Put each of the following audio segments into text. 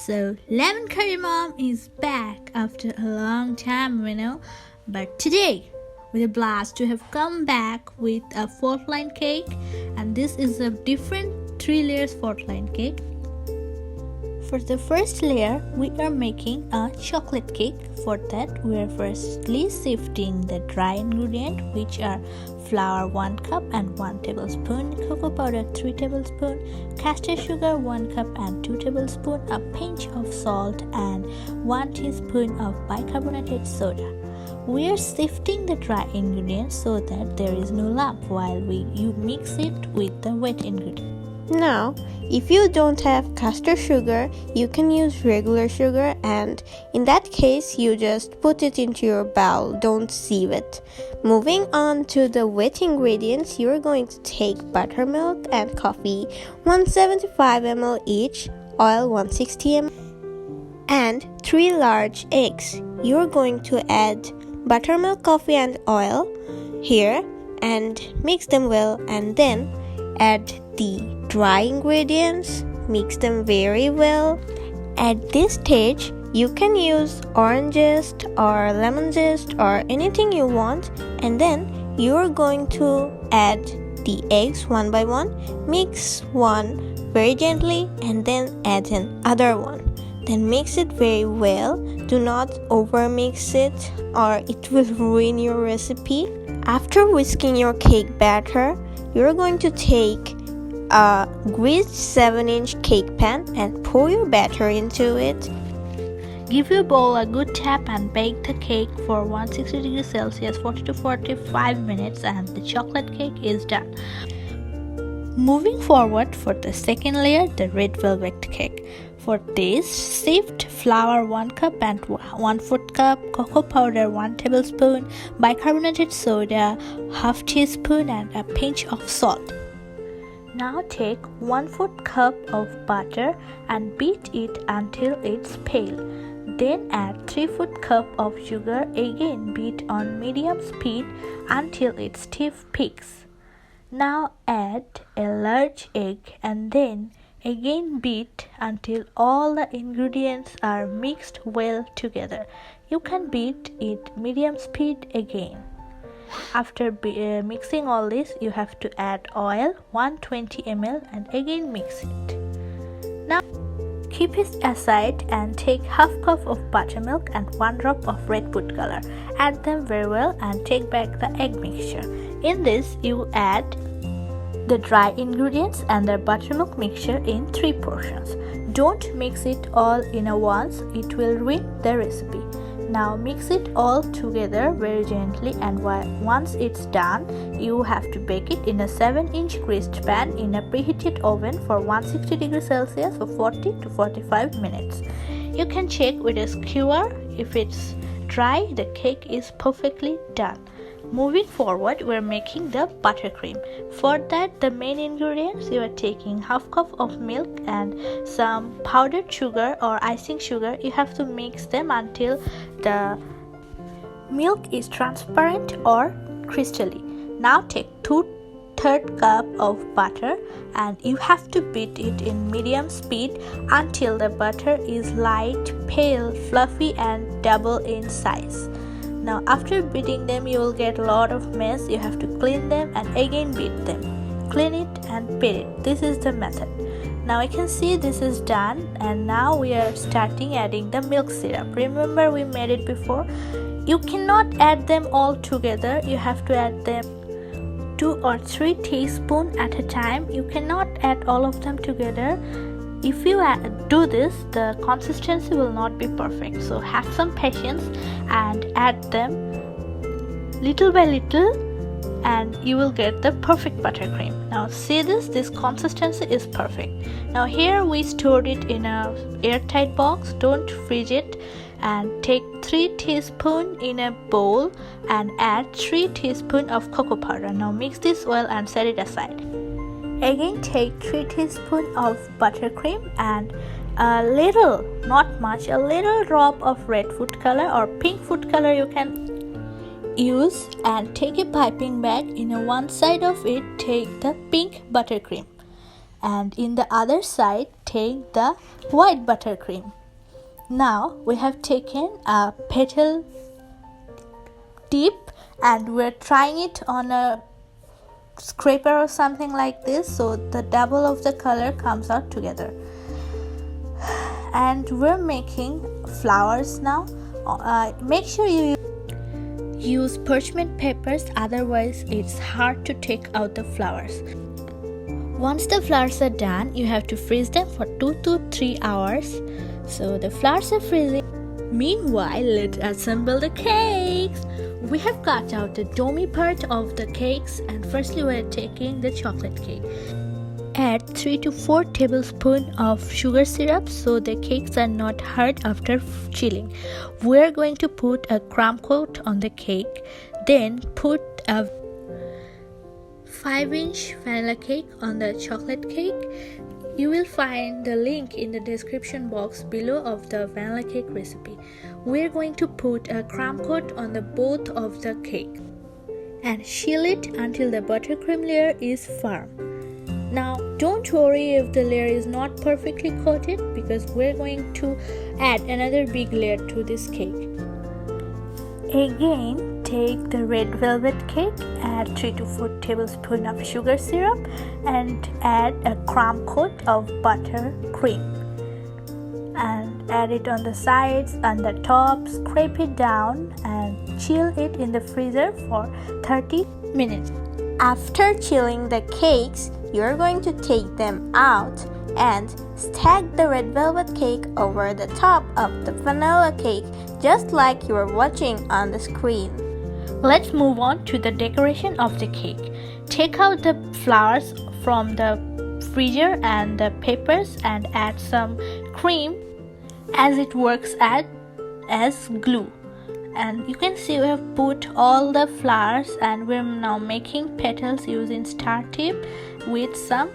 So lemon cardamom is back after a long time, but today with a blast to have come back with a fourth line cake, and this is a different 3 layers fourth line cake. For the first layer, we are making a chocolate cake. For that, we are firstly sifting the dry ingredient, which are flour 1 cup and 1 tablespoon, cocoa powder 3 tablespoons, castor sugar 1 cup and 2 tablespoons, a pinch of salt and 1 teaspoon of bicarbonate soda. We are sifting the dry ingredients so that there is no lump while you mix it with the wet ingredient. Now, if you don't have castor sugar, you can use regular sugar, and in that case, you just put it into your bowl, don't sieve it. Moving on to the wet ingredients, you're going to take buttermilk and coffee, 175 ml each, oil 160 ml, and 3 large eggs. You're going to add buttermilk, coffee, and oil here and mix them well, and then add the dry ingredients, mix them very well. At this stage, you can use orange zest or lemon zest or anything you want, and then you're going to add the eggs one by one. Mix one very gently and then add another one. Then mix it very well. Do not over mix it or it will ruin your recipe. After whisking your cake batter, you're going to take a greased 7-inch cake pan and pour your batter into it. Give your bowl a good tap and bake the cake for 160 degrees Celsius 40 to 45 minutes, and the chocolate cake is done. Moving forward for the second layer, the red velvet cake. For this, sift flour 1 cup and 1/4 cup, cocoa powder 1 tablespoon, bicarbonate soda half teaspoon, and a pinch of salt. Now take 1/4 cup of butter and beat it until it's pale. Then add 3/4 cup of sugar, again beat on medium speed until it stiff peaks. Now add a large egg and then again beat until all the ingredients are mixed well together. You can beat it medium speed again. After mixing all this, you have to add oil 120 ml and again mix it. Now keep it aside and take half cup of buttermilk and 1 drop of red food color. Add them very well and take back the egg mixture. In this, you add the dry ingredients and the buttermilk mixture in 3 portions. Don't mix it all in a once, it will ruin the recipe. Now mix it all together very gently, and once it's done, you have to bake it in a 7-inch greased pan in a preheated oven for 160 degrees Celsius for 40 to 45 minutes. You can check with a skewer. If it's dry, the cake is perfectly done. Moving forward, we're making the buttercream. For that, the main ingredients, you are taking half cup of milk and some powdered sugar or icing sugar. You have to mix them until the milk is transparent or crystally. Now take 2/3 cup of butter and you have to beat it in medium speed until the butter is light, pale, fluffy, and double in size. Now after beating them, you will get a lot of mess. You have to clean them and again beat them. Clean it and beat it. This is the method. Now I can see this is done, and now we are starting adding the milk syrup. Remember, we made it before. You cannot add them all together. You have to add them 2 or 3 teaspoons at a time. You cannot add all of them together. If you do this, the consistency will not be perfect. So have some patience and add them little by little, and you will get the perfect buttercream. Now see this consistency is perfect. Now here we stored it in a airtight box. Don't freeze it, and take 3 teaspoons in a bowl and add 3 teaspoons of cocoa powder. Now mix this well and set it aside. Again take 3 teaspoons of buttercream and a little, not much, a little drop of red food color or pink food color you can use, and take a piping bag. In one side of it, take the pink buttercream and in the other side take the white buttercream. Now we have taken a petal tip and we're trying it on a scraper or something like this, so the double of the color comes out together. And we're making flowers now. Make sure you use parchment papers, otherwise it's hard to take out the flowers. Once the flowers are done, you have to freeze them for 2 to 3 hours. So the flowers are freezing. Meanwhile, let's assemble the cakes. We have cut out the doughy part of the cakes, and firstly we're taking the chocolate cake. Add 3 to 4 tablespoons of sugar syrup so the cakes are not hard after chilling. We're going to put a crumb coat on the cake, then put a 5-inch vanilla cake on the chocolate cake. You will find the link in the description box below of the vanilla cake recipe. We're going to put a crumb coat on the both of the cake and seal it until the buttercream layer is firm. Now don't worry if the layer is not perfectly coated, because we're going to add another big layer to this cake. Again, take the red velvet cake, add 3 to 4 tablespoons of sugar syrup and add a crumb coat of buttercream. And add it on the sides and the top, scrape it down and chill it in the freezer for 30 minutes. After chilling the cakes, you're going to take them out and stack the red velvet cake over the top of the vanilla cake, just like you were watching on the screen. Let's move on to the decoration of the cake. Take out the flowers from the freezer and the papers and add some cream, as it works as glue. And you can see we have put all the flowers, and we're now making petals using star tip with some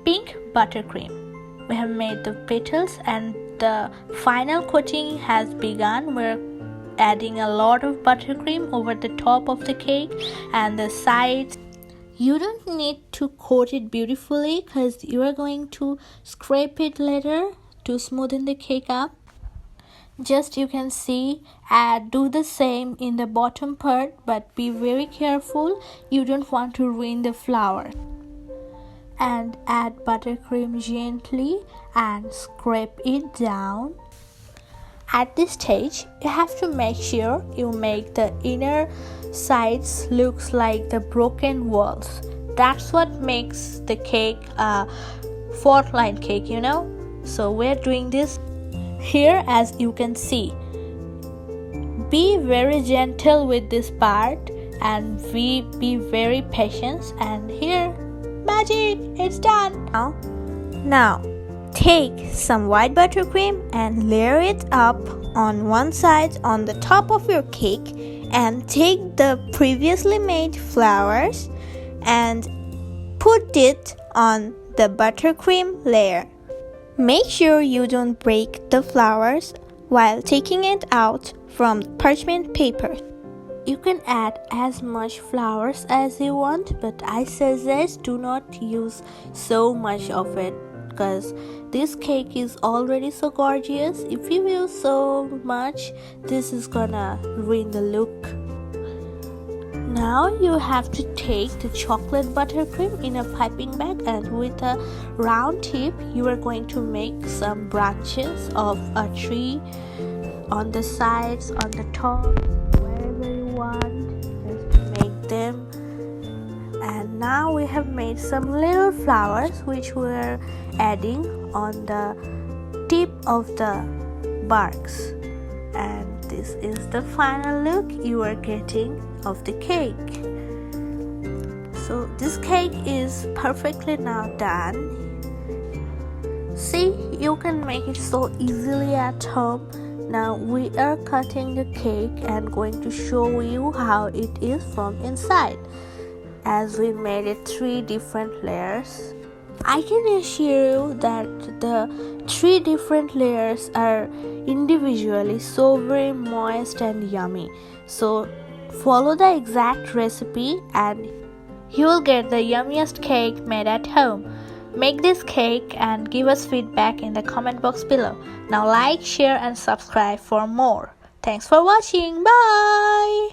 pink buttercream. We have made the petals and the final coating has begun. We're adding a lot of buttercream over the top of the cake and the sides. You don't need to coat it beautifully because you are going to scrape it later to smoothen the cake up. Just you can see, do the same in the bottom part, but be very careful, you don't want to ruin the flower. And add buttercream gently and scrape it down. At this stage, you have to make sure you make the inner sides looks like the broken walls. That's what makes the cake a fork line cake, you know. So we're doing this here, as you can see. Be very gentle with this part and be very patient, and here, magic, it's done. Now take some white buttercream and layer it up on one side on the top of your cake, and take the previously made flowers and put it on the buttercream layer. Make sure you don't break the flowers while taking it out from the parchment paper. You can add as much flowers as you want, but I suggest do not use so much of it, because this cake is already so gorgeous. If you use so much, this is gonna ruin the look. Now you have to take the chocolate buttercream in a piping bag, and with a round tip you are going to make some branches of a tree on the sides, on the top, wherever you want. Just make them. And now we have made some little flowers which we're adding on the tip of the barks, and this is the final look you are getting of the cake. So this cake is perfectly now done. See, you can make it so easily at home. Now we are cutting the cake and going to show you how it is from inside, as we made it 3 different layers. I can assure you that the 3 different layers are individually so very moist and yummy. So follow the exact recipe and you will get the yummiest cake made at home. Make this cake and give us feedback in the comment box below. Now like, share and subscribe for more. Thanks for watching. Bye!